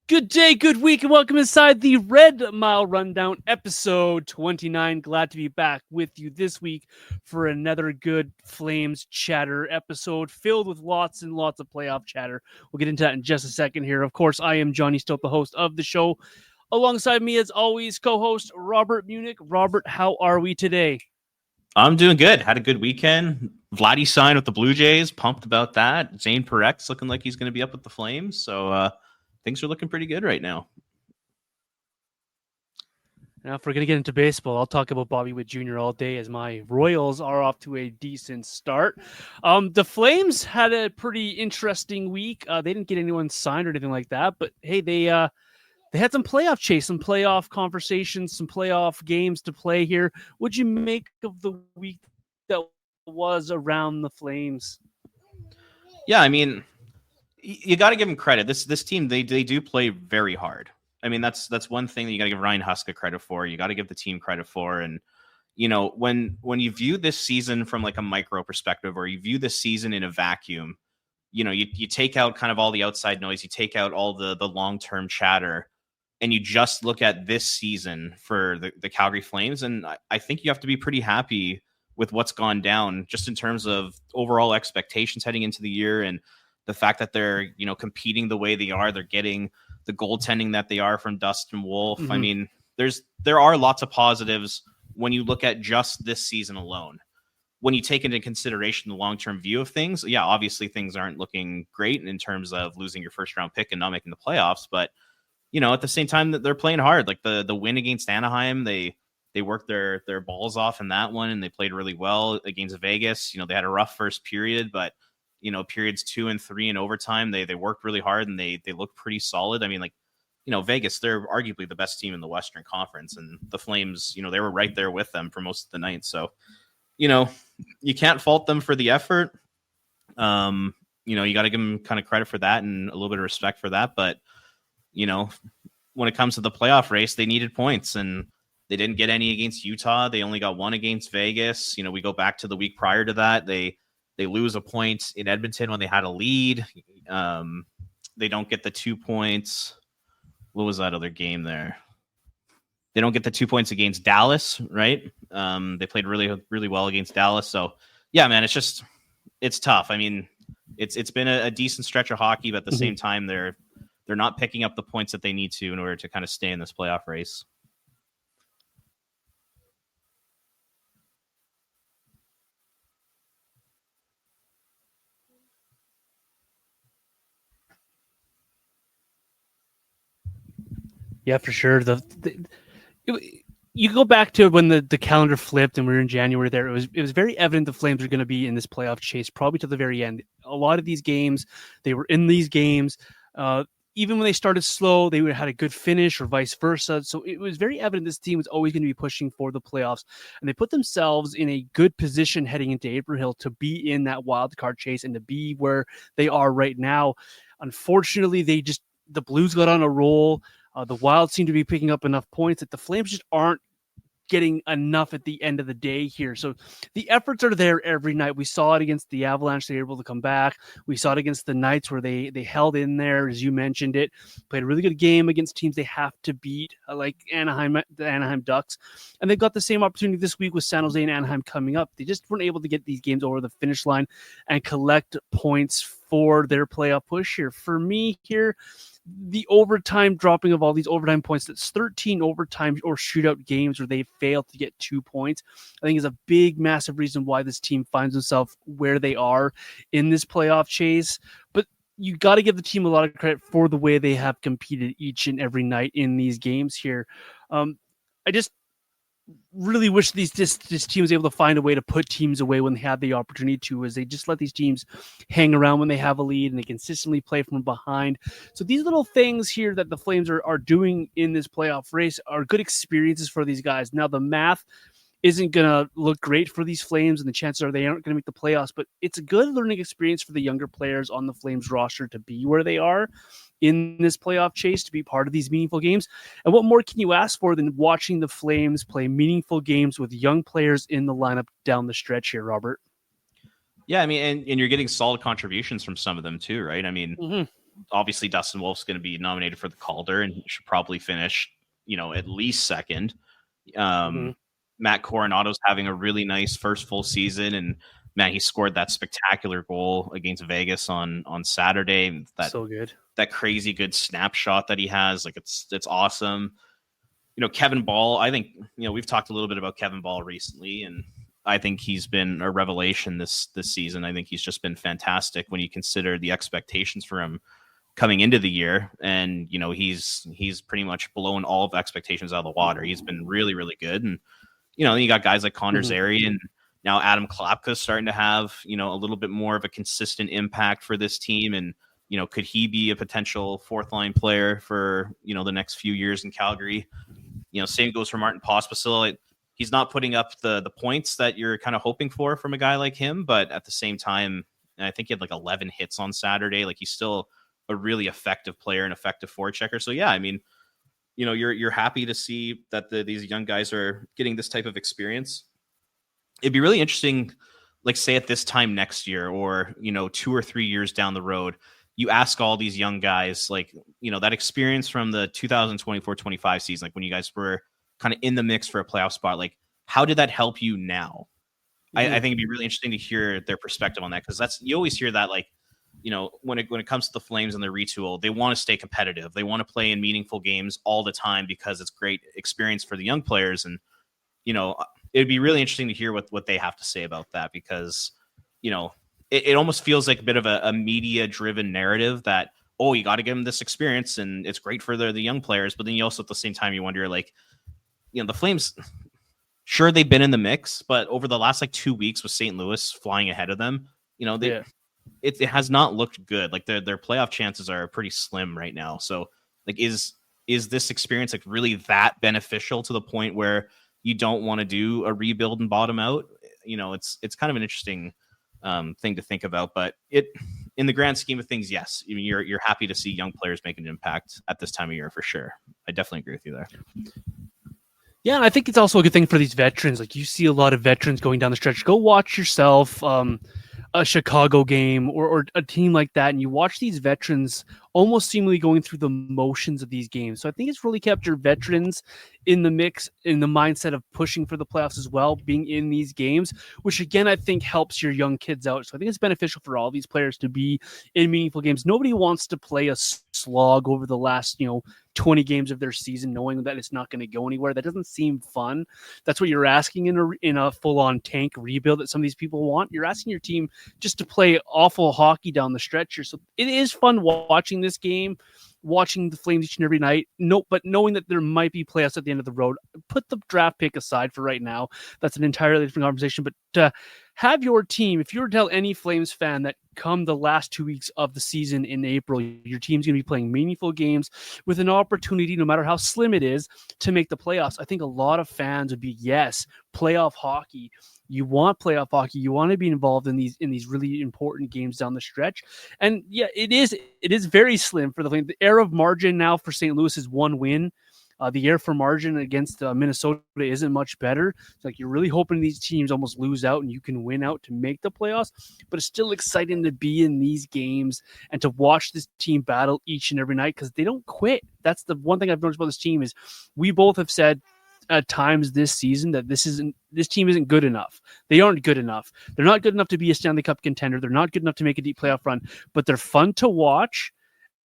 Good day, good week, and welcome inside the Red Mile Rundown, episode 29. Glad to be back with you this week for another good Flames chatter episode filled with lots and lots of playoff chatter. We'll get into that in just a second here. Of course, I am Johnny Stope, the host of the show. Alongside me, as always, co-host Robert Munich. Robert, how are we today? I'm doing good. Had a good weekend. Vladdy signed with the Blue Jays. Pumped about that. Zayne Perahk's looking like he's going to be up with the Flames. So things are looking pretty good right now. Now, if we're going to get into baseball, I'll talk about Bobby Witt Jr. all day as my Royals are off to a decent start. The Flames had a pretty interesting week. They didn't get anyone signed or anything like that, but hey, they had some playoff chase, some playoff conversations, some playoff games to play here. What'd you make of the week that was around the Flames? Yeah, I mean, you got to give them credit. This team, they do play very hard. I mean, that's one thing that you got to give Ryan Huska credit for. You got to give the team credit for. And, you know, when you view this season from like a micro perspective, or you view this season in a vacuum, you know, you take out kind of all the outside noise, you take out all the long-term chatter, and you just look at this season for the Calgary Flames. And I think you have to be pretty happy with what's gone down just in terms of overall expectations heading into the year, and the fact that they're, you know, competing the way they are. They're getting the goaltending that they are from Dustin Wolf. Mm-hmm. I mean, there are lots of positives when you look at just this season alone. When you take into consideration the long-term view of things, yeah, obviously things aren't looking great in terms of losing your first-round pick and not making the playoffs. But, you know, at the same time that they're playing hard, like the win against Anaheim, they worked their balls off in that one, and they played really well against Vegas. You know, they had a rough first period, but you know, periods 2 and 3 in overtime, they worked really hard, and they looked pretty solid. I mean, like, you know, Vegas, they're arguably the best team in the Western Conference, and the Flames, you know, they were right there with them for most of the night. So, you know, you can't fault them for the effort. You know, you got to give them kind of credit for that and a little bit of respect for that. But, you know, when it comes to the playoff race, they needed points, and they didn't get any against Utah. They only got one against Vegas. You know, we go back to the week prior to that. They lose a point in Edmonton when they had a lead. They don't get the 2 points. What was that other game there? They don't get the 2 points against Dallas, right? They played really, really well against Dallas. So, yeah, man, it's tough. I mean, it's been a decent stretch of hockey, but at the same time, they're not picking up the points that they need to in order to kind of stay in this playoff race. Yeah, for sure. You go back to when the calendar flipped and we were in January there, it was very evident the Flames are going to be in this playoff chase probably to the very end. A lot of these games, they were in these games. Even when they started slow, they would have had a good finish or vice versa. So it was very evident this team was always going to be pushing for the playoffs. And they put themselves in a good position heading into April to be in that wild card chase and to be where they are right now. Unfortunately, the Blues got on a roll. The Wild seem to be picking up enough points that the Flames just aren't getting enough at the end of the day here. So the efforts are there every night. We saw it against the Avalanche. They were able to come back. We saw it against the Knights where they held in there, as you mentioned it. Played a really good game against teams they have to beat, like the Anaheim Ducks. And they've got the same opportunity this week with San Jose and Anaheim coming up. They just weren't able to get these games over the finish line and collect points for their playoff push here. For me here, the overtime dropping of all these overtime points, that's 13 overtime or shootout games where they failed to get 2 points, I think is a big, massive reason why this team finds themselves where they are in this playoff chase. But you got to give the team a lot of credit for the way they have competed each and every night in these games here. I just really wish this team was able to find a way to put teams away when they had the opportunity to, as they just let these teams hang around when they have a lead and they consistently play from behind. So these little things here that the Flames are doing in this playoff race are good experiences for these guys. Now the math isn't going to look great for these Flames, and the chances are they aren't going to make the playoffs, but it's a good learning experience for the younger players on the Flames roster to be where they are in this playoff chase, to be part of these meaningful games. And what more can you ask for than watching the Flames play meaningful games with young players in the lineup down the stretch here, Robert? Yeah, I mean, and you're getting solid contributions from some of them too, right? I mean, obviously Dustin Wolf's going to be nominated for the Calder and he should probably finish, at least second. Matt Coronato's having a really nice first full season, and man, he scored that spectacular goal against Vegas on Saturday. So good. That crazy good snapshot that he has, like it's awesome. Kevin Ball, I think, we've talked a little bit about Kevin Ball recently, and I think he's been a revelation this season. I think he's just been fantastic when you consider the expectations for him coming into the year. And, he's pretty much blown all of the expectations out of the water. He's been really, really good. And, you got guys like Connor Zary, and now Adam Klapka's starting to have, a little bit more of a consistent impact for this team. And, could he be a potential fourth line player for, the next few years in Calgary? Same goes for Martin Pospisil. He's not putting up the points that you're kind of hoping for from a guy like him, but at the same time, I think he had like 11 hits on Saturday. Like he's still a really effective player, an effective forechecker. So yeah, I mean, you're happy to see that these young guys are getting this type of experience. It'd be really interesting, like say at this time next year, or 2 or 3 years down the road, you ask all these young guys, like that experience from the 2024-25 season, like when you guys were kind of in the mix for a playoff spot, like how did that help you now? I think it'd be really interesting to hear their perspective on that, because you always hear that, like, when it comes to the Flames and their retool, they want to stay competitive. They want to play in meaningful games all the time because it's great experience for the young players. And, it'd be really interesting to hear what they have to say about that, because, it almost feels like a bit of a media driven narrative that, oh, you got to give them this experience and it's great for the young players. But then you also, at the same time, you wonder, like, the Flames, sure, they've been in the mix, but over the last 2 weeks with St. Louis flying ahead of them, it has not looked good. Like their playoff chances are pretty slim right now. So like, is this experience like really that beneficial to the point where you don't want to do a rebuild and bottom out? It's kind of an interesting thing to think about, but in the grand scheme of things, yes, you're happy to see young players making an impact at this time of year for sure. I definitely agree with you there. Yeah, and I think it's also a good thing for these veterans. Like you see a lot of veterans going down the stretch. Go watch yourself a Chicago game or a team like that, and you watch these veterans almost seemingly going through the motions of these games. So I think it's really kept your veterans in the mix, in the mindset of pushing for the playoffs as well, being in these games, which again, I think helps your young kids out. So I think it's beneficial for all these players to be in meaningful games. Nobody wants to play a slog over the last, 20 games of their season, knowing that it's not going to go anywhere. That doesn't seem fun. That's what you're asking in a full-on tank rebuild that some of these people want. You're asking your team just to play awful hockey down the stretch here. So it is fun watching this game, watching the Flames each and every night. But knowing that there might be playoffs at the end of the road. Put the draft pick aside for right now. That's an entirely different conversation. But have your team, if you were to tell any Flames fan that come the last 2 weeks of the season in April, your team's going to be playing meaningful games with an opportunity, no matter how slim it is, to make the playoffs, I think a lot of fans would be, yes, playoff hockey. You want playoff hockey. You want to be involved in these really important games down the stretch. And yeah, it is very slim for the Flames. The air of margin now for St. Louis is 1 win. The air for margin against Minnesota isn't much better. It's like you're really hoping these teams almost lose out and you can win out to make the playoffs. But it's still exciting to be in these games and to watch this team battle each and every night, because they don't quit. That's the one thing I've noticed about this team is we both have said at times this season that this team isn't good enough. They aren't good enough. They're not good enough to be a Stanley Cup contender. They're not good enough to make a deep playoff run, but they're fun to watch.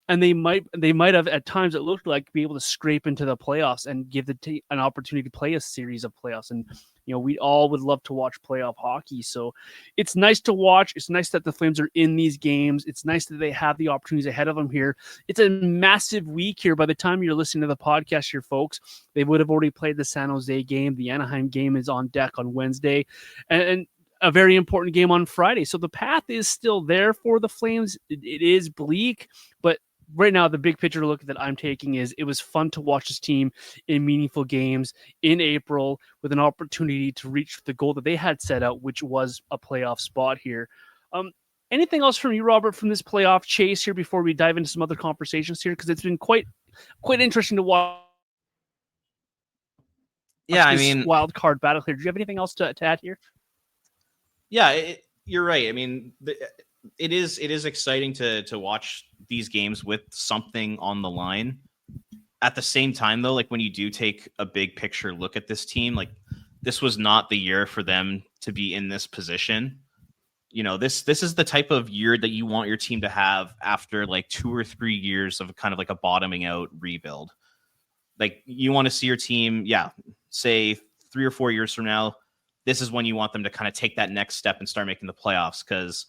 And they might have at times it looked like be able to scrape into the playoffs and give the team an opportunity to play a series of playoffs. And we all would love to watch playoff hockey. So it's nice to watch. It's nice that the Flames are in these games. It's nice that they have the opportunities ahead of them here. It's a massive week here. By the time you're listening to the podcast here, folks, they would have already played the San Jose game. The Anaheim game is on deck on Wednesday, and a very important game on Friday. So the path is still there for the Flames. It is bleak, but right now, the big picture look that I'm taking is it was fun to watch this team in meaningful games in April with an opportunity to reach the goal that they had set out, which was a playoff spot here. Anything else from you, Robert, from this playoff chase here before we dive into some other conversations here? Because it's been quite interesting to watch. Yeah, I mean, wild card battle here. Do you have anything else to add here? Yeah, you're right. I mean, it is exciting to watch these games with something on the line. At the same time, though, like when you do take a big picture look at this team, like this was not the year for them to be in this position. This is the type of year that you want your team to have after like 2 or 3 years of kind of like a bottoming out rebuild. Like you want to see your team, say 3 or 4 years from now, this is when you want them to kind of take that next step and start making the playoffs. Because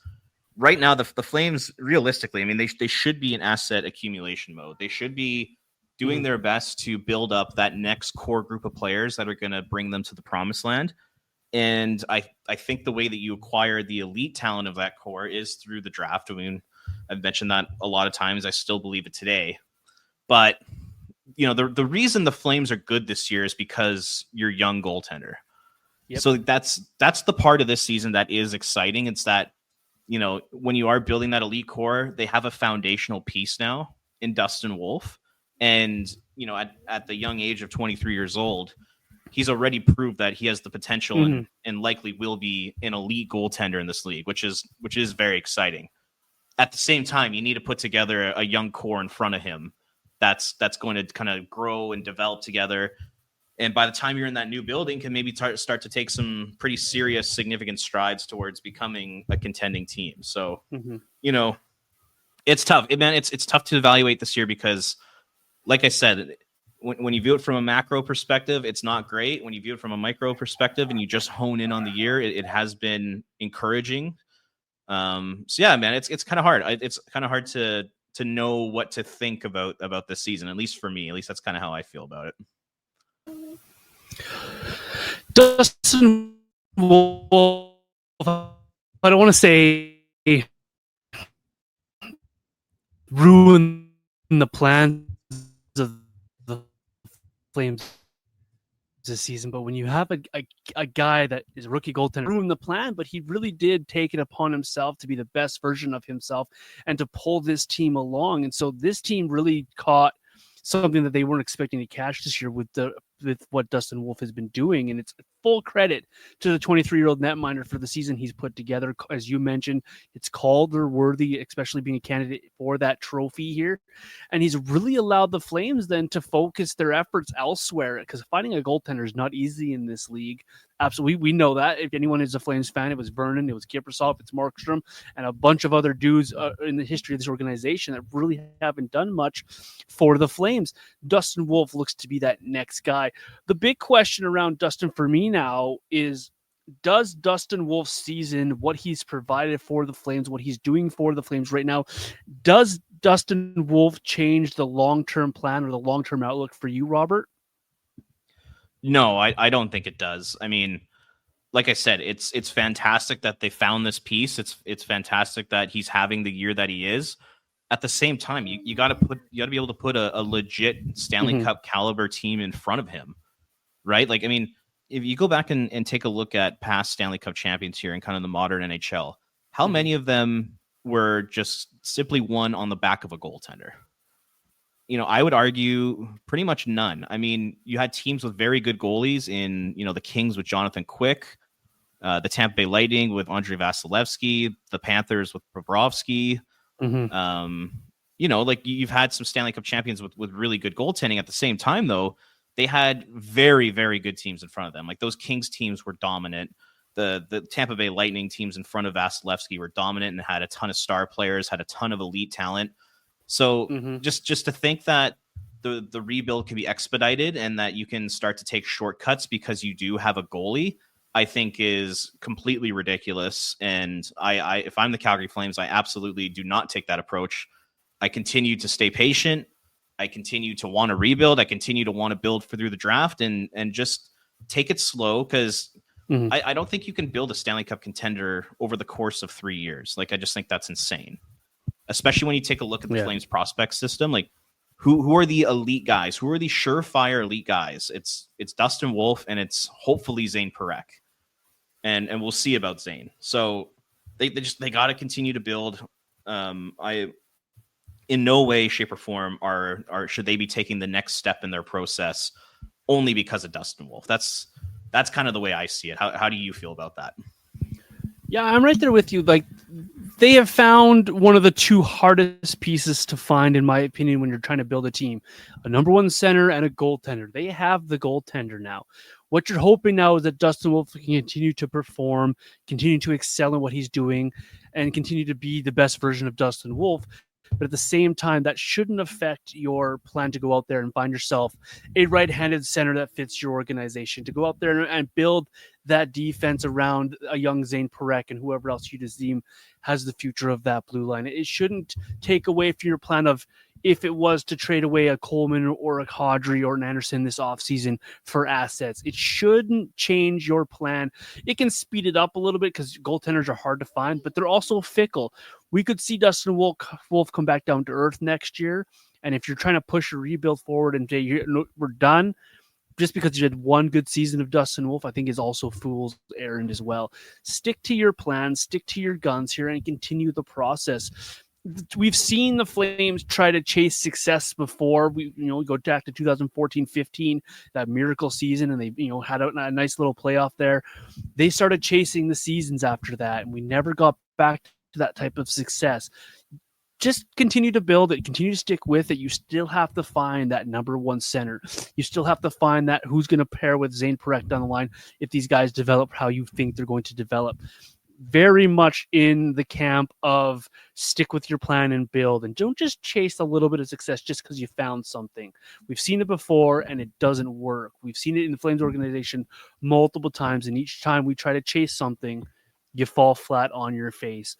right now, the Flames, realistically, I mean, they should be in asset accumulation mode. They should be doing their best to build up that next core group of players that are going to bring them to the promised land. And I think the way that you acquire the elite talent of that core is through the draft. I mean, I've mentioned that a lot of times. I still believe it today. But, the reason the Flames are good this year is because you're young goaltender. Yep. So that's the part of this season that is exciting. It's that, when you are building that elite core, they have a foundational piece now in Dustin Wolf. And, at the young age of 23 years old, he's already proved that he has the potential and likely will be an elite goaltender in this league, which is very exciting. At the same time, you need to put together a young core in front of him that's going to kind of grow and develop together. And by the time you're in that new building, can maybe start to take some pretty serious, significant strides towards becoming a contending team. So, it's tough. It's tough to evaluate this year because, like I said, when you view it from a macro perspective, it's not great. When you view it from a micro perspective and you just hone in on the year, it has been encouraging. It's kind of hard. It's kind of hard to know what to think about this season, at least for me. At least that's kind of how I feel about it. Dustin Wolf, I don't want to say ruin the plans of the Flames this season, but when you have a guy that is a rookie goaltender, ruin the plan, but he really did take it upon himself to be the best version of himself and to pull this team along. And so this team really caught something that they weren't expecting to catch this year with what Dustin Wolf has been doing. And it's full credit to the 23-year-old netminder for the season he's put together. As you mentioned, it's Calder worthy, especially being a candidate for that trophy here. And he's really allowed the Flames then to focus their efforts elsewhere, because finding a goaltender is not easy in this league. Absolutely. We know that. If anyone is a Flames fan, it was Vernon, it was Kiprusoff, it's Markstrom, and a bunch of other dudes in the history of this organization that really haven't done much for the Flames. Dustin Wolf looks to be that next guy. The big question around Dustin for me now is, does Dustin Wolf's season, what he's provided for the Flames, what he's doing for the Flames right now, does Dustin Wolf change the long-term plan or the long-term outlook for you, Robert? No, I don't think it does. I mean, like I said, it's fantastic that they found this piece. It's fantastic that he's having the year that he is. At the same time, you got to be able to put a legit Stanley Cup caliber team in front of him, right? Like, I mean, if you go back and take a look at past Stanley Cup champions here in kind of the modern NHL, how many of them were just simply won on the back of a goaltender? I would argue pretty much none. I mean, you had teams with very good goalies in, the Kings with Jonathan Quick, the Tampa Bay Lightning with Andrei Vasilevsky, the Panthers with Bobrovsky. Like you've had some Stanley Cup champions with really good goaltending. At the same time, though, they had very, very good teams in front of them. Like those Kings teams were dominant. The Tampa Bay Lightning teams in front of Vasilevsky were dominant and had a ton of star players, had a ton of elite talent. So just to think that the rebuild can be expedited and that you can start to take shortcuts because you do have a goalie, I think is completely ridiculous. And I if I'm the Calgary Flames, I absolutely do not take that approach. I continue to stay patient. I continue to want to rebuild. I continue to want to build through the draft and just take it slow, because I don't think you can build a Stanley Cup contender over the course of 3 years. Like, I just think that's insane. Especially when you take a look at the Flames prospect system, like who are the elite guys? Who are the surefire elite guys? It's Dustin Wolf and it's hopefully Zayne Perahk, and we'll see about Zayne. So they got to continue to build. I in no way, shape, or form should they be taking the next step in their process only because of Dustin Wolf. That's kind of the way I see it. How do you feel about that? Yeah, I'm right there with you. Like, They have found one of the two hardest pieces to find, in my opinion, when you're trying to build a team: a number one center and a goaltender. They have the goaltender now. What you're hoping now is that Dustin Wolf can continue to perform, continue to excel in what he's doing, and continue to be the best version of Dustin Wolf. But at the same time, that shouldn't affect your plan to go out there and find yourself a right-handed center that fits your organization, to go out there and build that defense around a young Zayne Perahk and whoever else you deem has the future of that blue line. It shouldn't take away from your plan of, if it was to trade away a Coleman or a Kadri or an Anderson this offseason for assets. It shouldn't change your plan. It can speed it up a little bit because goaltenders are hard to find, but they're also fickle. We could see Dustin Wolf come back down to earth next year. And if you're trying to push a rebuild forward and say we're done, just because you had one good season of Dustin Wolf, I think is also fool's errand as well. Stick to your plan, stick to your guns here, and continue the process. We've seen the Flames try to chase success before. We go back to 2014-15, that miracle season, and they had a nice little playoff there. They started chasing the seasons after that, and we never got back to that type of success. Just continue to build it, continue to stick with it. You still have to find that number one center. You still have to find that who's going to pair with Zayne Perahk down the line if these guys develop how you think they're going to develop. Very much in the camp of stick with your plan and build, and don't just chase a little bit of success just because you found something. We've seen it before and it doesn't work. We've seen it in the Flames organization multiple times, and each time we try to chase something, you fall flat on your face.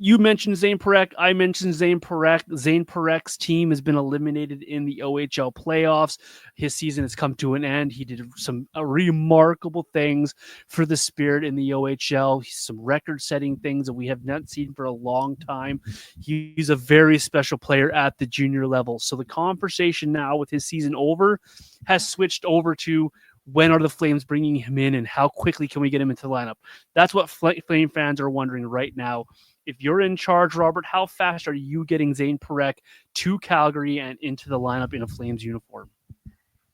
You mentioned Zayne Perahk. I mentioned Zayne Perahk. Zayne Perahk's team has been eliminated in the OHL playoffs. His season has come to an end. He did some remarkable things for the Spirit in the OHL. Some record-setting things that we have not seen for a long time. He's a very special player at the junior level. So the conversation now with his season over has switched over to, when are the Flames bringing him in and how quickly can we get him into the lineup? That's what Flame fans are wondering right now. If you're in charge, Robert, how fast are you getting Zayne Perahk to Calgary and into the lineup in a Flames uniform?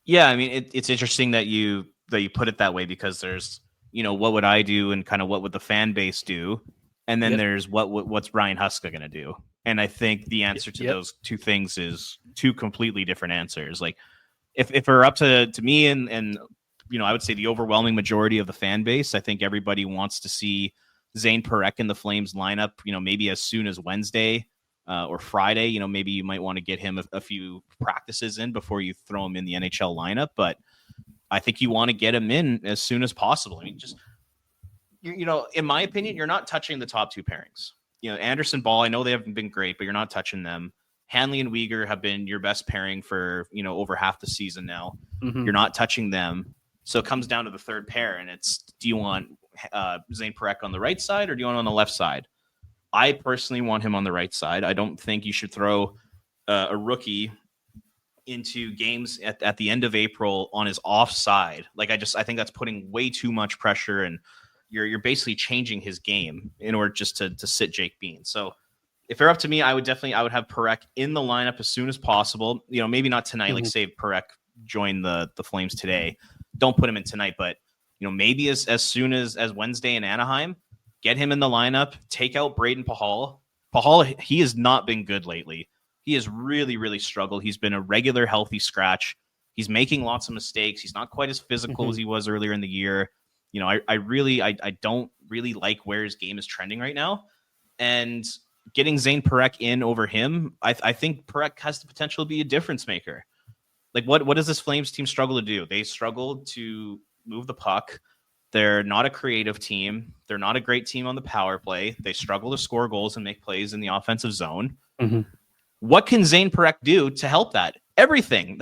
Yeah, I mean, it's interesting that you put it that way, because there's, what would I do and kind of what would the fan base do? And then there's what's Ryan Huska going to do? And I think the answer to those two things is two completely different answers. Like if it were up to me and I would say the overwhelming majority of the fan base, I think everybody wants to see Zayne Perahk in the Flames lineup, maybe as soon as Wednesday or Friday. Maybe you might want to get him a few practices in before you throw him in the NHL lineup. But I think you want to get him in as soon as possible. I mean, just, in my opinion, you're not touching the top two pairings. Anderson, Ball, I know they haven't been great, but you're not touching them. Hanley and Weegar have been your best pairing for, over half the season now. Mm-hmm. You're not touching them. So it comes down to the third pair, and it's, do you want Zayne Perahk on the right side, or do you want him on the left side? I personally want him on the right side. I don't think you should throw a rookie into games at the end of April on his offside. Like I think that's putting way too much pressure, and you're basically changing his game in order just to sit Jake Bean. So if they're up to me, I would have Perahk in the lineup as soon as possible. Maybe not tonight. Mm-hmm. Like say Perahk join the Flames today. Don't put him in tonight, but maybe as soon as Wednesday in Anaheim, get him in the lineup, take out Braden Pahal. Pahal, he has not been good lately. He has really, really struggled. He's been a regular healthy scratch. He's making lots of mistakes. He's not quite as physical as he was earlier in the year. I don't really like where his game is trending right now. And getting Zayne Perahk in over him, I think Perahk has the potential to be a difference maker. Like what does this Flames team struggle to do? They struggle to move the puck. They're not a creative team. They're not a great team on the power play. They struggle to score goals and make plays in the offensive zone. Mm-hmm. What can Zayne Perahk do to help that? Everything.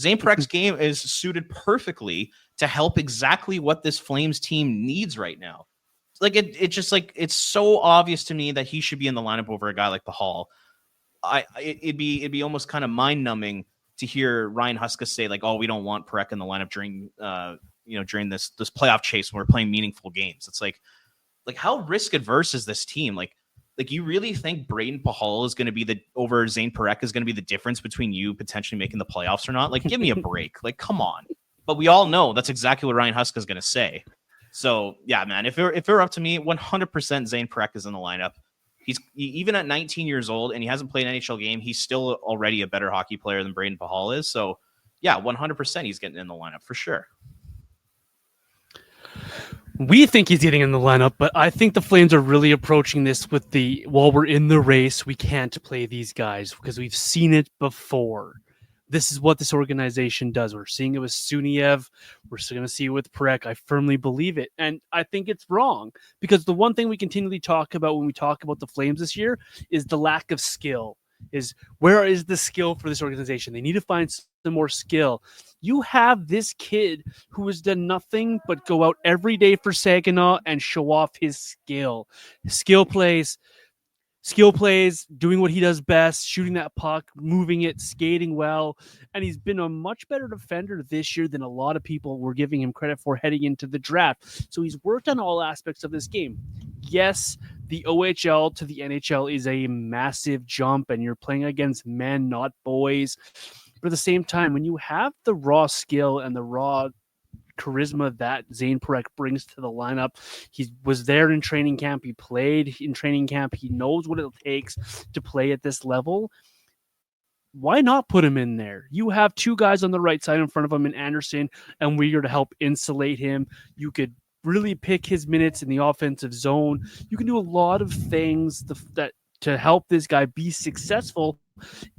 Zayne Perahk's game is suited perfectly to help exactly what this Flames team needs right now. It's so obvious to me that he should be in the lineup over a guy like Pahal. It'd be almost kind of mind numbing to hear Ryan Huska say we don't want Perahk in the lineup during during this playoff chase when we're playing meaningful games. It's like how risk adverse is this team? Like you really think Braden Pahal is going to be over Zayne Perahk is going to be the difference between you potentially making the playoffs or not? Give me a break. Come on. But we all know that's exactly what Ryan Huska is going to say. So yeah, man, if it were up to me, 100% Zayne Perahk is in the lineup. He's even at 19 years old and he hasn't played an NHL game. He's still already a better hockey player than Braden Pahal is. So yeah, 100% he's getting in the lineup for sure. We think he's getting in the lineup, but I think the Flames are really approaching this with while we're in the race, we can't play these guys because we've seen it before. This is what this organization does. We're seeing it with Suniev. We're still going to see it with Perahk. I firmly believe it. And I think it's wrong because the one thing we continually talk about when we talk about the Flames this year is the lack of skill. Is where is the skill for this organization? They need to find some more skill. You have this kid who has done nothing but go out every day for Saginaw and show off his skill. Skill plays, doing what he does best, shooting that puck, moving it, skating well. And he's been a much better defender this year than a lot of people were giving him credit for heading into the draft. So he's worked on all aspects of this game. Yes, the OHL to the NHL is a massive jump, and you're playing against men, not boys. But at the same time, when you have the raw skill and the raw charisma that Zayne Perahk brings to the lineup, he was there in training camp. He played in training camp. He knows what it takes to play at this level. Why not put him in there? You have two guys on the right side in front of him in Anderson and Weegar to help insulate him. You could really pick his minutes in the offensive zone. You can do a lot of things that to help this guy be successful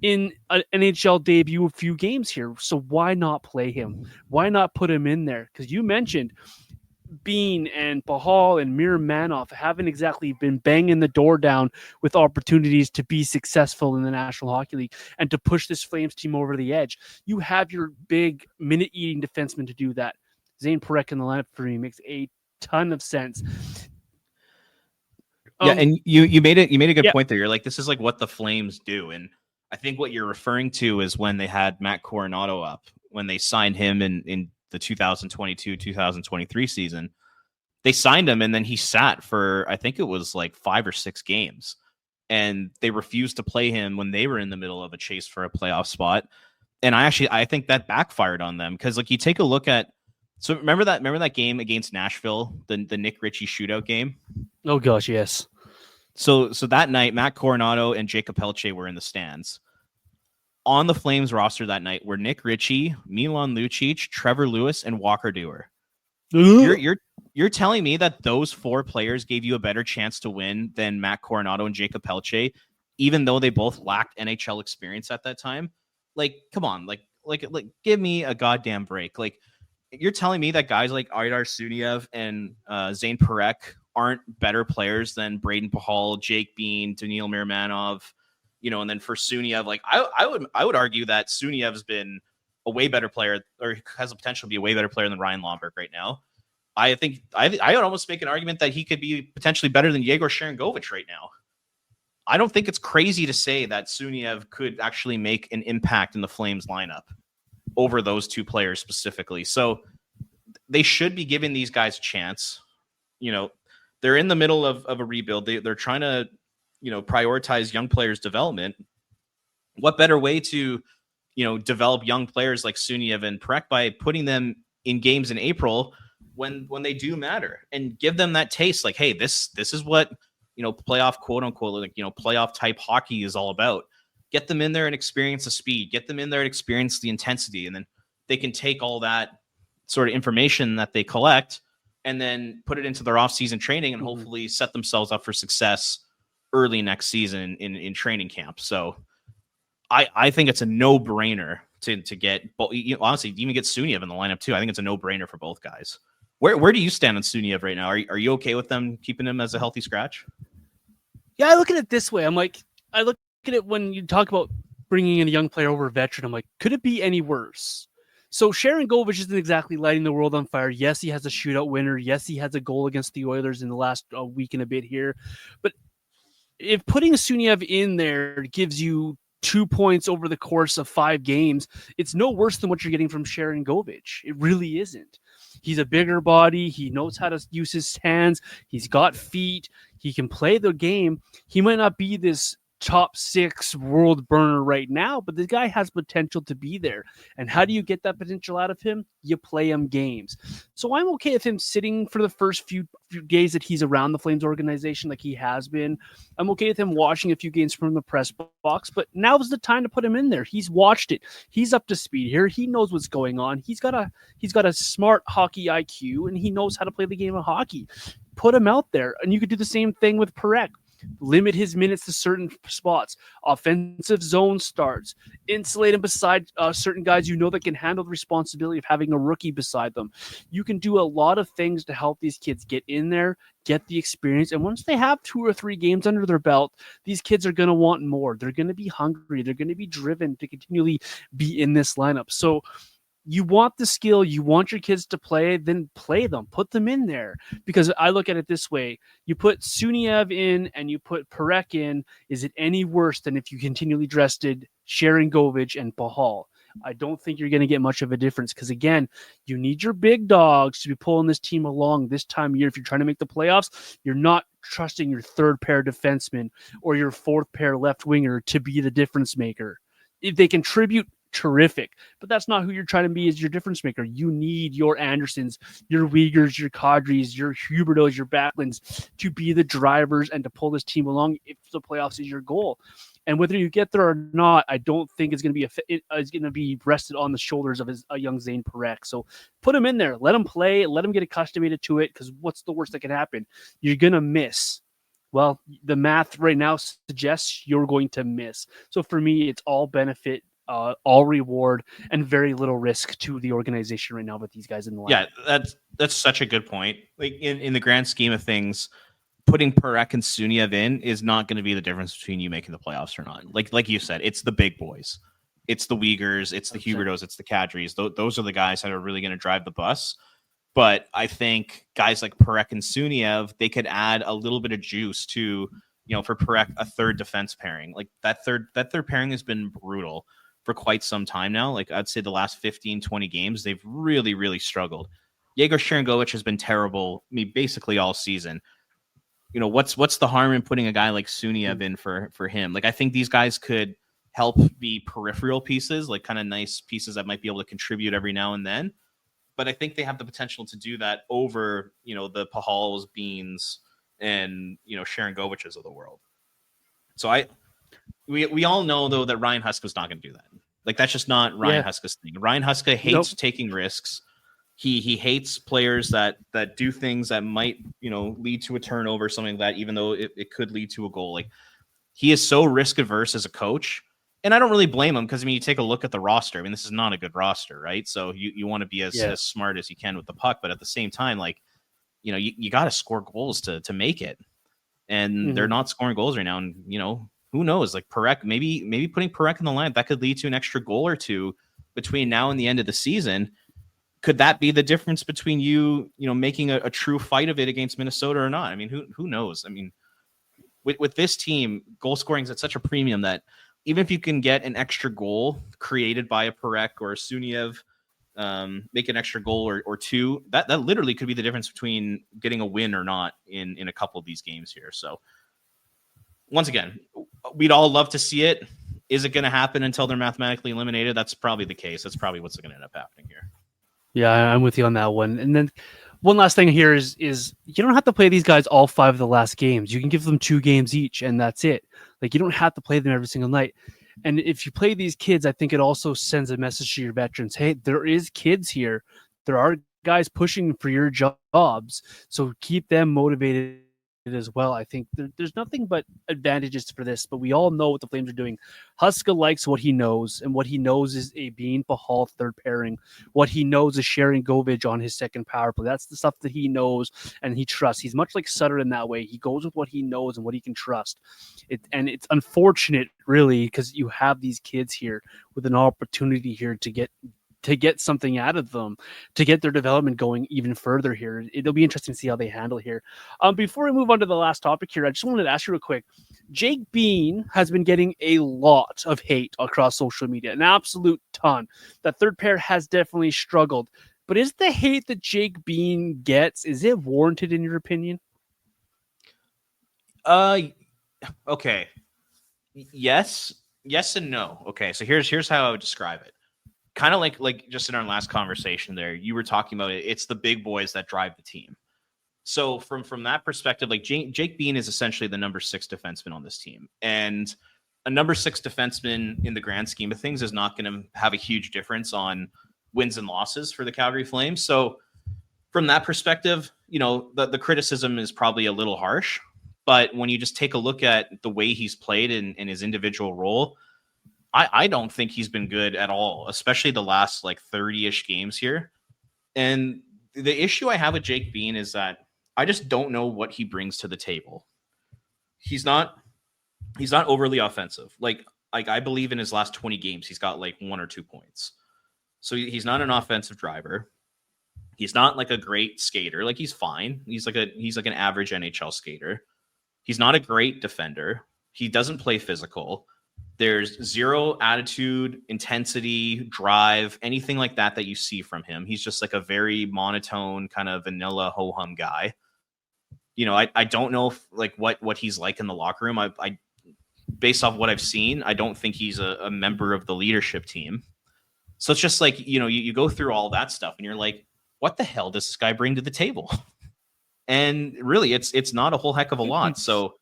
in an NHL debut a few games here. So why not play him? Why not put him in there? Because you mentioned Bean and Pahal and Miromanov haven't exactly been banging the door down with opportunities to be successful in the National Hockey League and to push this Flames team over the edge. You have your big minute-eating defenseman to do that. Zayne Perahk in the lineup for me makes a ton of sense. Yeah, and you made a good point there. You're like, this is like what the Flames do. And I think what you're referring to is when they had Matt Coronato up, when they signed him in the 2022-2023 season. They signed him and then he sat for, I think it was like 5 or 6 games. And they refused to play him when they were in the middle of a chase for a playoff spot. And I think that backfired on them because like you take a look at, so remember that game against Nashville, the Nick Ritchie shootout game? Oh gosh, yes. So that night, Matt Coronato and Jacob Pelche were in the stands. On the Flames roster that night were Nick Ritchie, Milan Lucic, Trevor Lewis, and Walker Dewar. You're telling me that those 4 players gave you a better chance to win than Matt Coronato and Jacob Pelche, even though they both lacked NHL experience at that time? Like, come on, like give me a goddamn break. Like, you're telling me that guys like Aidar Suniev and Zayne Perahk aren't better players than Braden Pahal, Jake Bean, Daniil Miromanov, and then for Suniev, like I would argue that Suniev's been a way better player or has the potential to be a way better player than Ryan Lomberg right now. I think I would almost make an argument that he could be potentially better than Yegor Sharangovich right now. I don't think it's crazy to say that Suniev could actually make an impact in the Flames lineup over those 2 players specifically. So they should be giving these guys a chance. They're in the middle of a rebuild. They're trying to, prioritize young players' development. What better way to, develop young players like Suniev and Perahk by putting them in games in April when they do matter and give them that taste like, hey, this is what, playoff quote unquote, like, playoff type hockey is all about. Get them in there and experience the speed, get them in there and experience the intensity. And then they can take all that sort of information that they collect and then put it into their off-season training and hopefully set themselves up for success early next season in training camp. So I think it's a no-brainer to get, honestly, even get Suniev in the lineup too. I think it's a no-brainer for both guys. Where do you stand on Suniev right now? Are you okay with them keeping him as a healthy scratch? Yeah, I look at it this way. I look at it when you talk about bringing in a young player over a veteran. I'm like, could it be any worse? So Sharangovich isn't exactly lighting the world on fire. Yes, he has a shootout winner. Yes, he has a goal against the Oilers in the last week and a bit here. But if putting Suniev in there gives you 2 points over the course of 5 games, it's no worse than what you're getting from Sharangovich. It really isn't. He's a bigger body. He knows how to use his hands. He's got feet. He can play the game. He might not be this top 6 world burner right now, but the guy has potential to be there. And how do you get that potential out of him? You play him games. So I'm okay with him sitting for the first few days that he's around the Flames organization like he has been. I'm okay with him watching a few games from the press box, but now's the time to put him in there. He's watched it. He's up to speed here. He knows what's going on. He's got a smart hockey IQ, and he knows how to play the game of hockey. Put him out there. And you could do the same thing with Perahk. Limit his minutes to certain spots, offensive zone starts, insulate him beside certain guys you know that can handle the responsibility of having a rookie beside them. You can do a lot of things to help these kids get in there, get the experience, and once they have 2 or 3 games under their belt, these kids are going to want more. They're going to be hungry. They're going to be driven to continually be in this lineup. So you want the skill, you want your kids to play, then play them, put them in there. Because I look at it this way: you put Suniev in and you put Perahk in, is it any worse than if you continually dressed Sharangovich and Pahal? I don't think you're going to get much of a difference because, again, you need your big dogs to be pulling this team along this time of year. If you're trying to make the playoffs, you're not trusting your third pair defenseman or your fourth pair left winger to be the difference maker. If they contribute, terrific, but that's not who you're trying to be as your difference maker. You need your Andersons, your Uyghurs, your Kadris, your Hubertos, your Backlunds to be the drivers and to pull this team along if the playoffs is your goal. And whether you get there or not, I don't think it's going to be rested on the shoulders of a young Zayne Perahk. So put him in there, let him play, let him get accustomed to it, because what's the worst that can happen? You're going to miss. Well, the math right now suggests you're going to miss. So for me, it's all benefit, all reward, and very little risk to the organization right now with these guys in the line. Yeah, that's such a good point. Like in the grand scheme of things, putting Perahk and Suniev in is not going to be the difference between you making the playoffs or not. Like you said, it's the big boys. It's the Uyghurs, it's the Hubertos, it's the Kadris. Those are the guys that are really going to drive the bus. But I think guys like Perahk and Suniev, they could add a little bit of juice to, for Perahk, a third defense pairing. Like that third pairing has been brutal for quite some time now. Like I'd say the last 15, 20 games, they've really, really struggled. Yegor Sharangovich has been terrible, basically all season. What's the harm in putting a guy like Suniev in for him? Like I think these guys could help be peripheral pieces, like kind of nice pieces that might be able to contribute every now and then. But I think they have the potential to do that over, the Pahals, Beans, and Sharangoviches of the world. So we all know though that Ryan Huska's not going to do that. Like that's just not Ryan Huska's thing. Ryan Huska hates taking risks. He hates players that do things that might lead to a turnover, something like that, even though it could lead to a goal. Like he is so risk averse as a coach, and I don't really blame him because you take a look at the roster. I mean, this is not a good roster, right? So you want to be as smart as you can with the puck, but at the same time, like you got to score goals to make it, and they're not scoring goals right now, and who knows? Like Perahk, maybe putting Perahk in the line, that could lead to an extra goal or two between now and the end of the season. Could that be the difference between you making a true fight of it against Minnesota or not? I mean, who knows? I mean, with this team, goal scoring is at such a premium that even if you can get an extra goal created by a Perahk or a Suniev, make an extra goal or two, that literally could be the difference between getting a win or not in a couple of these games here. So once again, we'd all love to see it. Is it going to happen until they're mathematically eliminated? That's probably the case. That's probably what's going to end up happening here. Yeah, I'm with you on that one. And then one last thing here is you don't have to play these guys all 5 of the last games. You can give them 2 games each, and that's it. Like you don't have to play them every single night. And if you play these kids, I think it also sends a message to your veterans. Hey, there is kids here. There are guys pushing for your jobs. So keep them motivated as well. I think there's nothing but advantages for this, but we all know what the Flames are doing. Huska likes what he knows, and what he knows is a Bean Pahal third pairing. What he knows is Sharangovich on his second power play. That's the stuff that he knows and he trusts. He's much like Sutter in that way. He goes with what he knows and what he can trust. It's unfortunate, really, because you have these kids here with an opportunity here to get something out of them, to get their development going even further here. It'll be interesting to see how they handle here. Before we move on to the last topic here, I just wanted to ask you real quick. Jake Bean has been getting a lot of hate across social media, an absolute ton. That third pair has definitely struggled. But is the hate that Jake Bean gets, is it warranted in your opinion? Okay. Yes, yes and no. Okay, so here's how I would describe it. Kind of like just in our last conversation there, you were talking about it. It's the big boys that drive the team. So from that perspective, like Jake Bean is essentially the number 6 defenseman on this team, and a number 6 defenseman in the grand scheme of things is not going to have a huge difference on wins and losses for the Calgary Flames. So from that perspective, the criticism is probably a little harsh. But when you just take a look at the way he's played in his individual role, I don't think he's been good at all, especially the last like 30-ish games here. And the issue I have with Jake Bean is that I just don't know what he brings to the table. He's not overly offensive. Like I believe in his last 20 games, he's got like 1 or 2 points. So he's not an offensive driver. He's not like a great skater. Like he's fine. He's like an average NHL skater. He's not a great defender. He doesn't play physical. There's zero attitude, intensity, drive, anything like that you see from him. He's just like a very monotone kind of vanilla ho-hum guy. I don't know if, like what he's like in the locker room. I based off what I've seen, I don't think he's a member of the leadership team. So it's just like, you go through all that stuff and you're like, what the hell does this guy bring to the table? And really, it's not a whole heck of a lot. So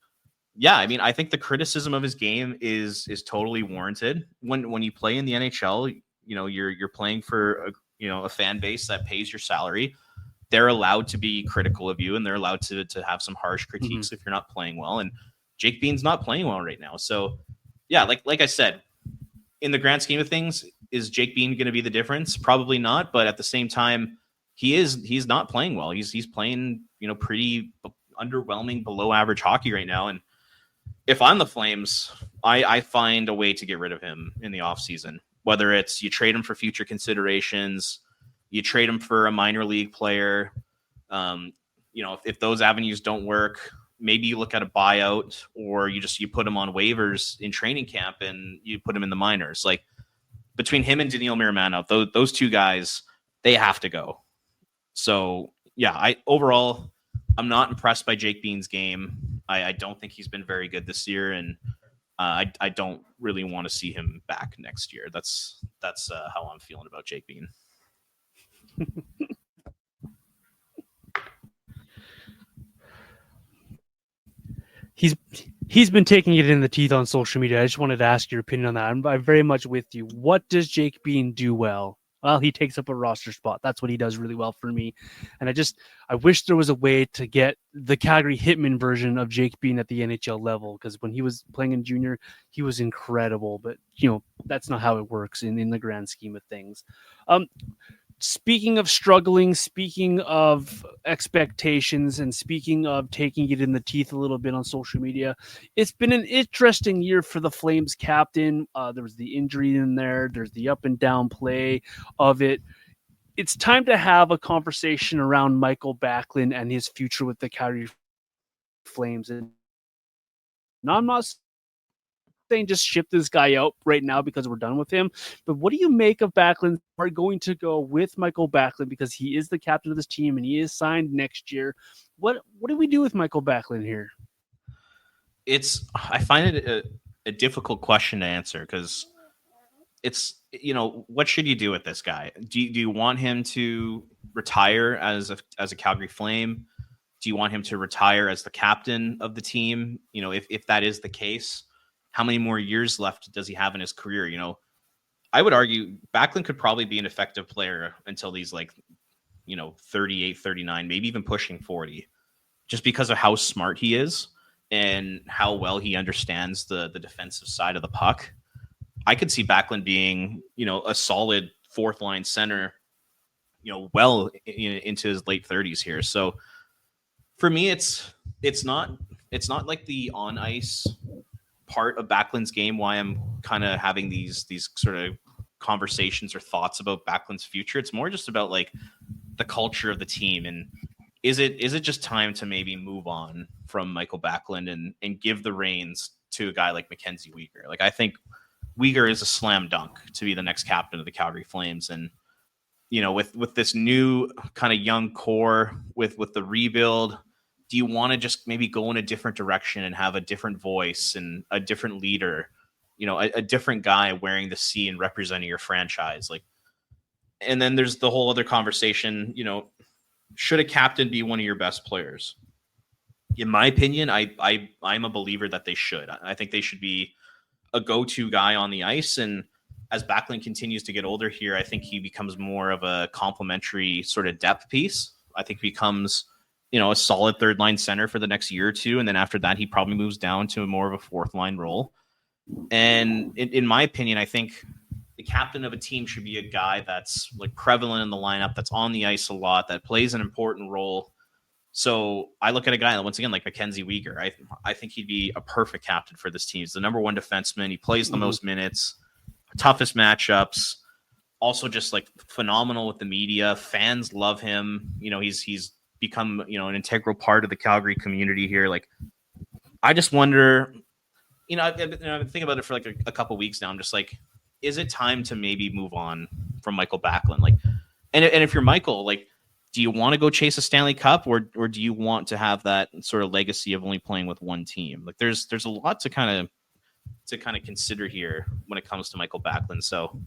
yeah, I mean, I think the criticism of his game is totally warranted. When you play in the NHL, you're playing for a fan base that pays your salary. They're allowed to be critical of you, and they're allowed to have some harsh critiques if you're not playing well. And Jake Bean's not playing well right now. So yeah, like I said, in the grand scheme of things, is Jake Bean going to be the difference? Probably not. But at the same time, he's not playing well. He's playing, pretty underwhelming, below average hockey right now. And if I'm the Flames, I find a way to get rid of him in the offseason, whether it's you trade him for future considerations, you trade him for a minor league player. If those avenues don't work, maybe you look at a buyout, or you put him on waivers in training camp and you put him in the minors. Like between him and Daniil Miramanov, those two guys, they have to go. So yeah, I'm not impressed by Jake Bean's game. I don't think he's been very good this year, and I don't really want to see him back next year. That's how I'm feeling about Jake Bean. He's been taking it in the teeth on social media. I just wanted to ask your opinion on that. I'm very much with you. What does Jake Bean do well? Well, he takes up a roster spot. That's what he does really well for me. And I wish there was a way to get the Calgary Hitman version of Jake Bean at the NHL level, because when he was playing in junior, he was incredible. But, that's not how it works in the grand scheme of things. Speaking of struggling, speaking of expectations, and speaking of taking it in the teeth a little bit on social media, it's been an interesting year for the Flames captain. There was the injury in there. There's the up and down play of it. It's time to have a conversation around Mikael Backlund and his future with the Calgary Flames. And I'm not saying just ship this guy out right now because we're done with him. But what do you make of Backlund? Are going to go with Mikael Backlund because he is the captain of this team and he is signed next year. What do we do with Mikael Backlund here? I find it a difficult question to answer, because it's, what should you do with this guy? Do you want him to retire as a Calgary Flame? Do you want him to retire as the captain of the team? If that is the case, how many more years left does he have in his career? I would argue Backlund could probably be an effective player until he's 38, 39, maybe even pushing 40, just because of how smart he is and how well he understands the defensive side of the puck. I could see Backlund being, a solid fourth line center, well into his late 30s here. So for me, it's not like the on ice part of Backlund's game why I'm kind of having these sort of conversations or thoughts about Backlund's future. It's more just about like the culture of the team, and is it just time to maybe move on from Mikael Backlund and give the reins to a guy like Mackenzie Weegar? Like, I think Weegar is a slam dunk to be the next captain of the Calgary Flames, and with this new kind of young core with the rebuild, do you want to just maybe go in a different direction and have a different voice and a different leader, a different guy wearing the C and representing your franchise? Like, and then there's the whole other conversation, should a captain be one of your best players? In my opinion, I'm a believer that they should. I think they should be a go-to guy on the ice. And as Backlund continues to get older here, I think he becomes more of a complementary sort of depth piece. I think he becomes, a solid third line center for the next year or two. And then after that, he probably moves down to more of a fourth line role. And in my opinion, I think the captain of a team should be a guy that's like prevalent in the lineup, that's on the ice a lot, that plays an important role. So I look at a guy, once again, like Mackenzie Weegar. I think he'd be a perfect captain for this team. He's the number one defenseman. He plays the most minutes, toughest matchups, also just like phenomenal with the media. Fans love him. He's become, an integral part of the Calgary community here. Like, I just wonder, I've been thinking about it for like a couple weeks now. I'm just like, is it time to maybe move on from Mikael Backlund? Like, and if you're Michael, like, do you want to go chase a Stanley Cup, or do you want to have that sort of legacy of only playing with one team? Like, there's a lot to kind of consider here when it comes to Mikael Backlund. So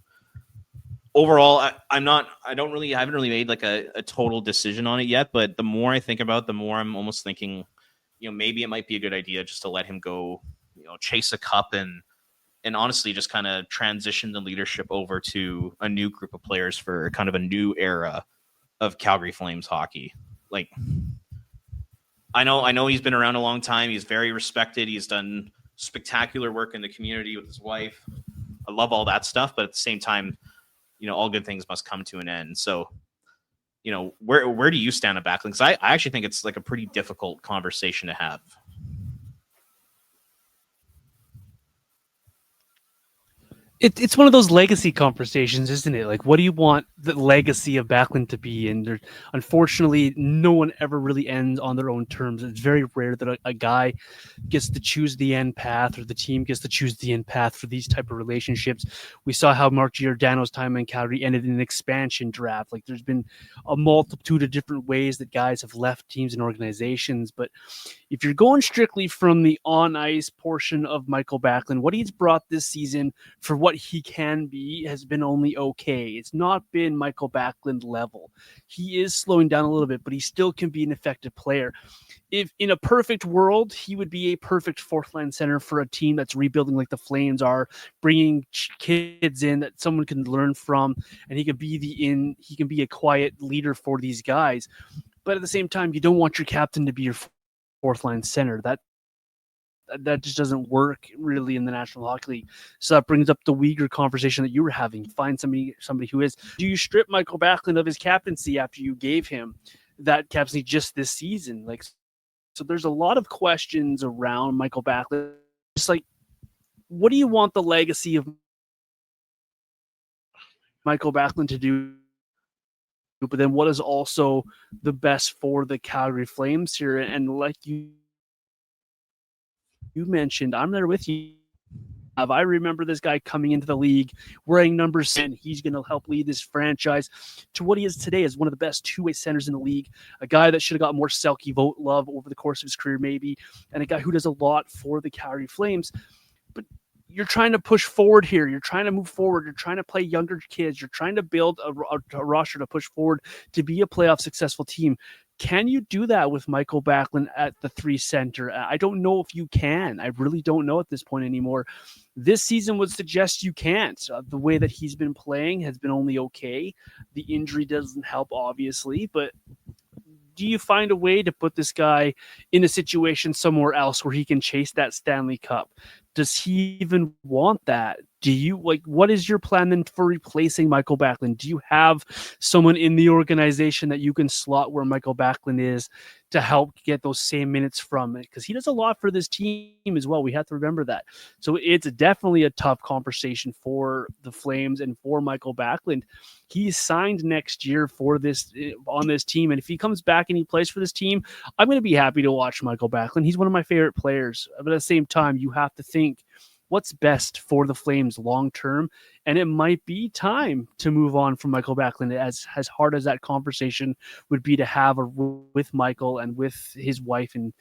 overall, I haven't really made like a total decision on it yet. But the more I think about it, the more I'm almost thinking, maybe it might be a good idea just to let him go, chase a cup and honestly just kind of transition the leadership over to a new group of players for kind of a new era of Calgary Flames hockey. Like, I know he's been around a long time. He's very respected. He's done spectacular work in the community with his wife. I love all that stuff, but at the same time, all good things must come to an end. So, where do you stand on Backlund? Because I actually think it's like a pretty difficult conversation to have. It's one of those legacy conversations, isn't it? Like, what do you want the legacy of Backlund to be? And unfortunately, no one ever really ends on their own terms. It's very rare that a guy gets to choose the end path, or the team gets to choose the end path for these type of relationships. We saw how Mark Giordano's time in Calgary ended in an expansion draft. Like, there's been a multitude of different ways that guys have left teams and organizations. But if you're going strictly from the on-ice portion of Mikael Backlund, what he's brought this season for what he can be has been only okay. It's not been Mikael Backlund level. He is slowing down a little bit, but he still can be an effective player. If in a perfect world, he would be a perfect fourth line center for a team that's rebuilding like the Flames are, bringing kids in that someone can learn from, and he can be a quiet leader for these guys. But at the same time, you don't want your captain to be your fourth line center. That just doesn't work really in the National Hockey League. So that brings up the Weegar conversation that you were having. Find somebody who is. Do you strip Mikael Backlund of his captaincy after you gave him that captaincy just this season? Like, so there's a lot of questions around Mikael Backlund. Just like, what do you want the legacy of Mikael Backlund to do? But then what is also the best for the Calgary Flames here? And like you mentioned, I'm there with you. I remember this guy coming into the league wearing number 10. He's going to help lead this franchise to what he is today as one of the best two-way centers in the league, a guy that should have got more Selke vote love over the course of his career maybe, and a guy who does a lot for the Calgary Flames. But you're trying to push forward here. You're trying to move forward. You're trying to play younger kids. You're trying to build a roster to push forward to be a playoff successful team. Can you do that with Mikael Backlund at the 3 center? I don't know if you can. I really don't know at this point anymore. This season would suggest you can't. The way that he's been playing has been only okay. The injury doesn't help, obviously, but do you find a way to put this guy in a situation somewhere else where he can chase that Stanley Cup? Does he even want that? Do you what is your plan then for replacing Mikael Backlund? Do you have someone in the organization that you can slot where Mikael Backlund is to help get those same minutes from it? Because he does a lot for this team as well. We have to remember that. So it's definitely a tough conversation for the Flames and for Mikael Backlund. He's signed next year for this on this team. And if he comes back and he plays for this team, I'm going to be happy to watch Mikael Backlund. He's one of my favorite players. But at the same time, you have to think, what's best for the Flames long term. And it might be time to move on from Mikael Backlund, as hard as that conversation would be to have with Michael and with his wife and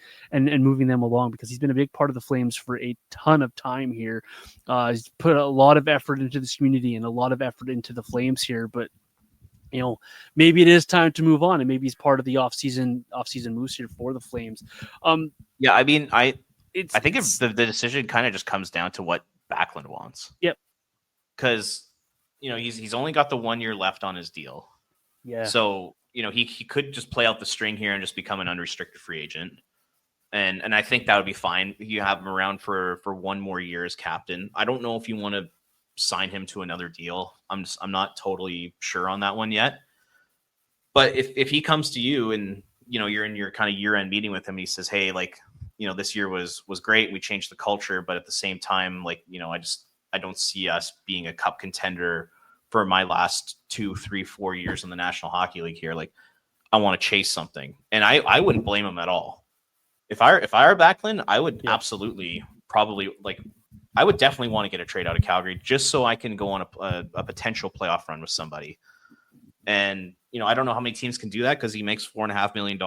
moving them along, because he's been a big part of the Flames for a ton of time here. He's put a lot of effort into this community and a lot of effort into the Flames here, but maybe it is time to move on, and maybe he's part of the off-season moves here for the Flames. Yeah, I mean, I think if the decision kind of just comes down to what Backlund wants. Yep. Because he's only got the 1 year left on his deal. Yeah. So he could just play out the string here and just become an unrestricted free agent, and I think that would be fine. You have him around for 1 more year as captain. I don't know if you want to sign him to another deal. I'm not totally sure on that one yet. But if he comes to you and you're in your kind of year-end meeting with him, he says, hey, like, this year was great, we changed the culture, but at the same time, like, I don't see us being a cup contender for my last 2, 3, 4 years in the National Hockey League here. Like, I want to chase something, and I wouldn't blame him at all. If I were Backlund, I would absolutely probably, like, I would definitely want to get a trade out of Calgary just so I can go on a potential playoff run with somebody. And, I don't know how many teams can do that, because he makes $4.5 million,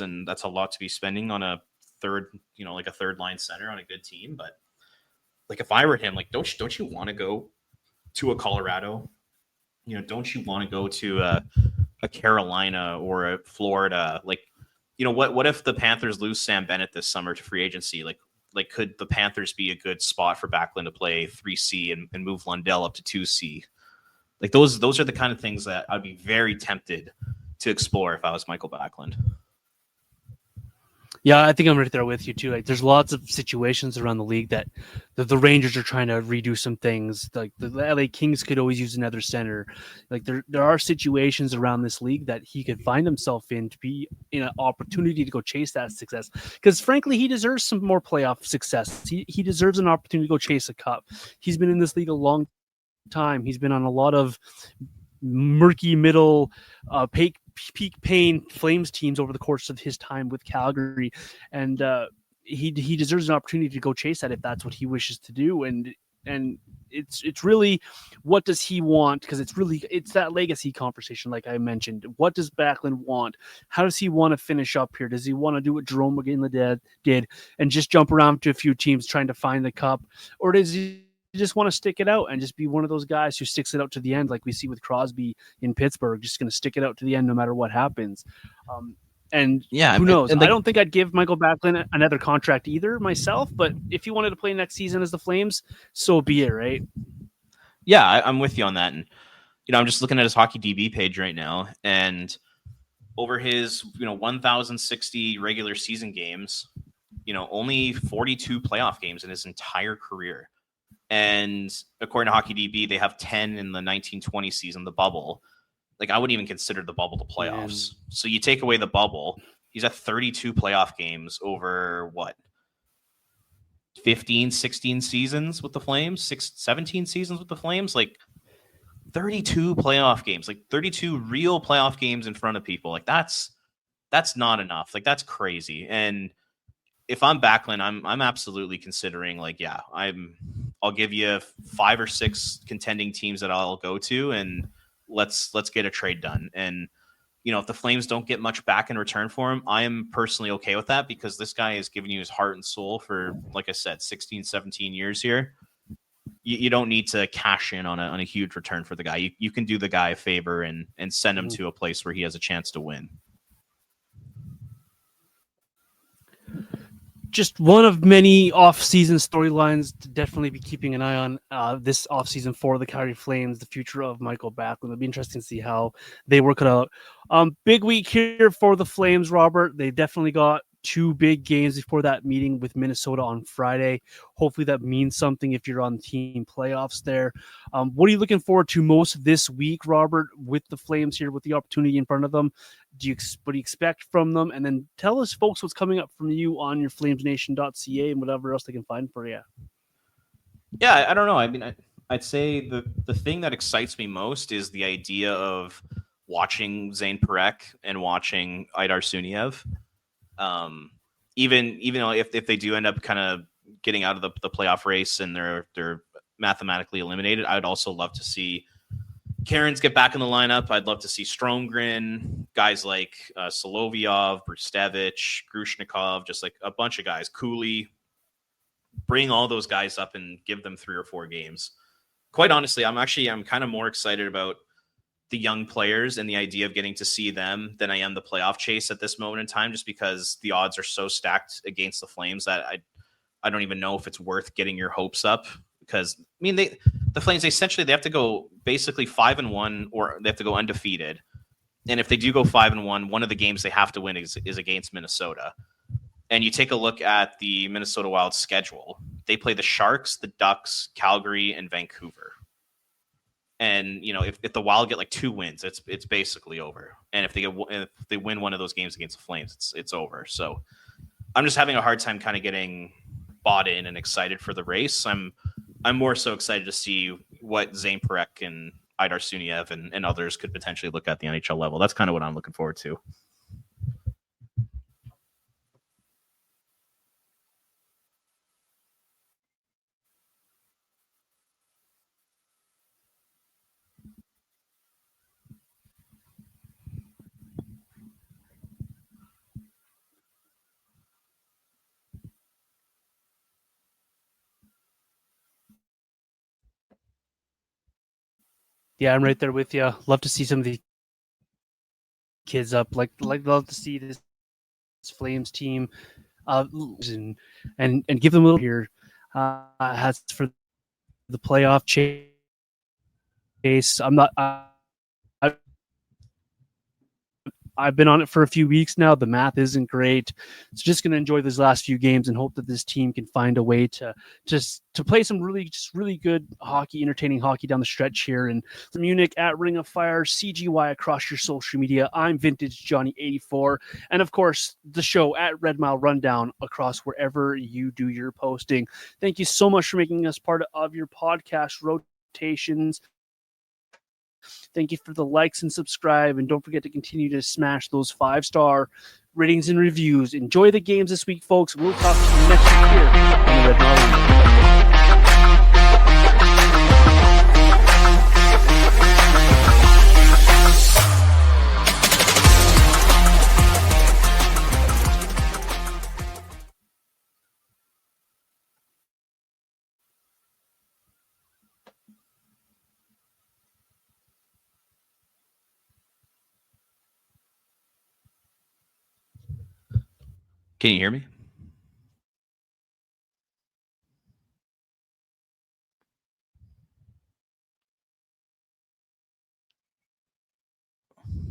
and that's a lot to be spending on a third, like a third line center on a good team. But like, if I were him, like, don't you want to go to a Colorado? Don't you want to go to a Carolina or a Florida? Like, what if the Panthers lose Sam Bennett this summer to free agency? Like could the Panthers be a good spot for Backlund to play 3C and move Lundell up to 2C? Like, those are the kind of things that I'd be very tempted to explore if I was Mikael Backlund. Yeah, I think I'm right there with you too. Like, there's lots of situations around the league that the Rangers are trying to redo some things. Like, the LA Kings could always use another center. Like, there are situations around this league that he could find himself in to be in an opportunity to go chase that success. Because frankly, he deserves some more playoff success. He deserves an opportunity to go chase a cup. He's been in this league a long time. He's been on a lot of murky middle peak pain Flames teams over the course of his time with Calgary, and he deserves an opportunity to go chase that if that's what he wishes to do. And it's really, what does he want? Because it's that legacy conversation, like I mentioned. What does Backlund want? How does he want to finish up here? Does he want to do what Jerome McGinley did and just jump around to a few teams trying to find the cup, or does he just want to stick it out and just be one of those guys who sticks it out to the end, like we see with Crosby in Pittsburgh, just going to stick it out to the end no matter what happens? And who knows? I don't think I'd give Mikael Backlund another contract either myself, but if he wanted to play next season as the Flames, so be it, right? Yeah, I'm with you on that. And, I'm just looking at his Hockey DB page right now, and over his, 1,060 regular season games, only 42 playoff games in his entire career. And according to Hockey DB, they have 10 in the 1920 season, the bubble. Like, I wouldn't even consider the bubble the playoffs. Man. So you take away the bubble, he's at 32 playoff games over 15, 16 seasons with the Flames, 17 seasons with the Flames, like 32 playoff games, like 32 real playoff games in front of people. Like, that's not enough. Like, that's crazy. And if I'm Backlund, I'm absolutely considering, like, yeah, I'll give you 5 or 6 contending teams that I'll go to, and let's get a trade done. And if the Flames don't get much back in return for him, I am personally okay with that, because this guy has given you his heart and soul for, like I said, 16, 17 years here. You don't need to cash in on a huge return for the guy. You can do the guy a favor and send him to a place where he has a chance to win. Just one of many off-season storylines to definitely be keeping an eye on this off-season for the Calgary Flames, the future of Mikael Backlund. It'll be interesting to see how they work it out. Big week here for the Flames, Robert. They definitely got 2 big games before that meeting with Minnesota on Friday. Hopefully that means something if you're on team playoffs there. What are you looking forward to most this week, Robert, with the Flames here, with the opportunity in front of them? What do you expect from them? And then tell us, folks, what's coming up from you on your flamesnation.ca and whatever else they can find for you. Yeah, I don't know. I mean, I'd say the thing that excites me most is the idea of watching Zayne Perahk and watching Aidar Suniev. Even though if they do end up kind of getting out of the playoff race and they're mathematically eliminated. I'd also love to see Cairns get back in the lineup. I'd love to see Stromgren, guys like Solovyov, Brustevich, Grushnikov, just like a bunch of guys. Cooley, bring all those guys up and give them 3 or 4 games. Quite honestly, I'm kind of more excited about the young players and the idea of getting to see them than I am the playoff chase at this moment in time, just because the odds are so stacked against the Flames that I don't even know if it's worth getting your hopes up. Because I mean, the Flames essentially they have to go basically 5-1 or they have to go undefeated. And if they do go 5-1, one of the games they have to win is against Minnesota. And you take a look at the Minnesota Wild's schedule. They play the Sharks, the Ducks, Calgary, and Vancouver. And if the Wild get like 2 wins, it's basically over. And if they win one of those games against the Flames, it's over. So I'm just having a hard time kind of getting bought in and excited for the race. I'm more so excited to see what Zayne Perahk and Idar Suniev and others could potentially look at the NHL level. That's kind of what I'm looking forward to. Yeah, I'm right there with you. Love to see some of the kids up. Like love to see this Flames team, and give them a little here. Has for the playoff chase. I'm not. I've been on it for a few weeks now. The math isn't great. So just going to enjoy these last few games and hope that this team can find a way to play some really good hockey, entertaining hockey down the stretch here. And from Munich at Ring of Fire, CGY across your social media. I'm Vintage Johnny 84, and of course the show at Red Mile Rundown across wherever you do your posting. Thank you so much for making us part of your podcast rotations. Thank you for the likes and subscribe, and don't forget to continue to smash those 5-star ratings and reviews. Enjoy the games this week, folks. We'll talk to you next week here on the Red Mile. Can you hear me?